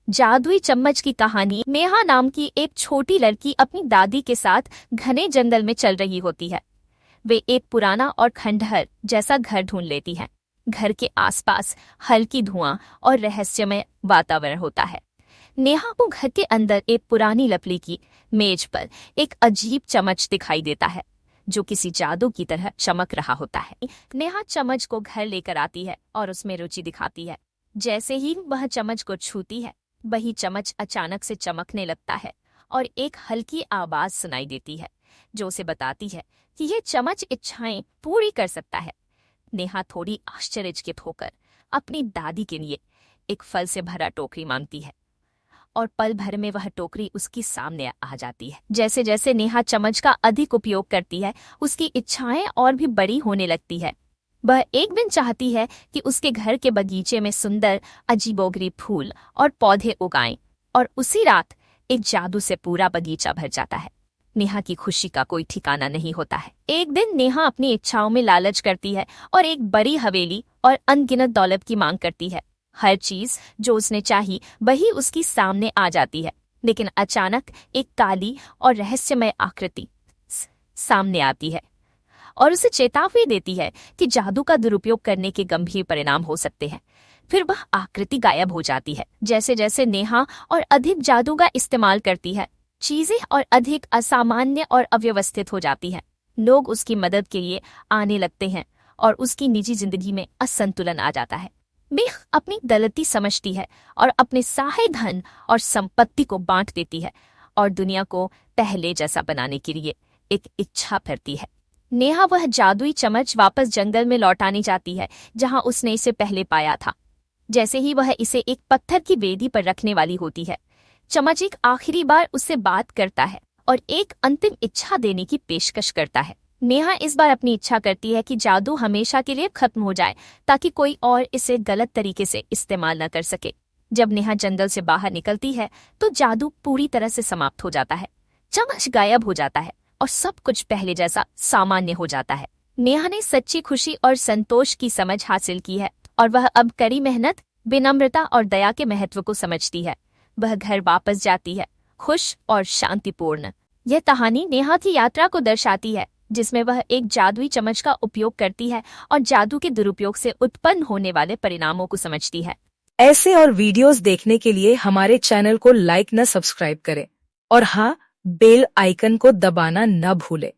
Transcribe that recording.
जादुई चम्मच की कहानी। नेहा नाम की एक छोटी लड़की अपनी दादी के साथ घने जंगल में चल रही होती है। वे एक पुराना और खंडहर जैसा घर ढूंढ लेती हैं। घर के आसपास हल्की धुआं और रहस्यमय वातावरण होता है। नेहा को घर के अंदर एक पुरानी लकड़ी की मेज पर एक अजीब चम्मच दिखाई देता है जो किसी जादू की तरह चमक रहा होता है। नेहा चम्मच को घर लेकर आती है और उसमें रुचि दिखाती है। जैसे ही वह चम्मच को छूती है, वही चम्मच अचानक से चमकने लगता है और एक हल्की आवाज सुनाई देती है जो उसे बताती है कि यह चम्मच इच्छाएं पूरी कर सकता है। नेहा थोड़ी आश्चर्यचकित होकर अपनी दादी के लिए एक फल से भरा टोकरी मांगती है और पल भर में वह टोकरी उसके सामने आ जाती है। जैसे जैसे नेहा चम्मच का अधिक उपयोग करती है, उसकी इच्छाएं और भी बड़ी होने लगती है। वह एक दिन चाहती है कि उसके घर के बगीचे में सुंदर अजीबोगरीब फूल और पौधे उगाएं, और उसी रात एक जादू से पूरा बगीचा भर जाता है। नेहा की खुशी का कोई ठिकाना नहीं होता है। एक दिन नेहा अपनी इच्छाओं में लालच करती है और एक बड़ी हवेली और अनगिनत दौलत की मांग करती है। हर चीज जो उसने चाही वही उसकी सामने आ जाती है। लेकिन अचानक एक काली और रहस्यमय आकृति सामने आती है और उसे चेतावनी देती है कि जादू का दुरुपयोग करने के गंभीर परिणाम हो सकते हैं। फिर वह आकृति गायब हो जाती है। जैसे जैसे नेहा और अधिक जादू का इस्तेमाल करती है, चीजें और अधिक असामान्य और अव्यवस्थित हो जाती हैं। लोग उसकी मदद के लिए आने लगते हैं और उसकी निजी जिंदगी में असंतुलन आ जाता है। वे अपनी गलती समझती है और अपने सारे धन और संपत्ति को बांट देती है और दुनिया को पहले जैसा बनाने के लिए एक इच्छा भरती है। नेहा वह जादुई चम्मच वापस जंगल में लौटाने जाती है जहां उसने इसे पहले पाया था। जैसे ही वह इसे एक पत्थर की वेदी पर रखने वाली होती है, चम्मच एक आखिरी बार उससे बात करता है और एक अंतिम इच्छा देने की पेशकश करता है। नेहा इस बार अपनी इच्छा करती है कि जादू हमेशा के लिए खत्म हो जाए ताकि कोई और इसे गलत तरीके से इस्तेमाल न कर सके। जब नेहा जंगल से बाहर निकलती है तो जादू पूरी तरह से समाप्त हो जाता है। चम्मच गायब हो जाता है और सब कुछ पहले जैसा सामान्य हो जाता है। नेहा ने सच्ची खुशी और संतोष की समझ हासिल की है और वह अब कड़ी मेहनत, विनम्रता और दया के महत्व को समझती है। वह घर वापस जाती है, खुश और शांतिपूर्ण। यह कहानी नेहा की यात्रा को दर्शाती है जिसमें वह एक जादुई चम्मच का उपयोग करती है और जादू के दुरुपयोग से उत्पन्न होने वाले परिणामों को समझती है। ऐसे और वीडियोस देखने के लिए हमारे चैनल को लाइक न सब्सक्राइब करें और हाँ, बेल आइकन को दबाना न भूलें।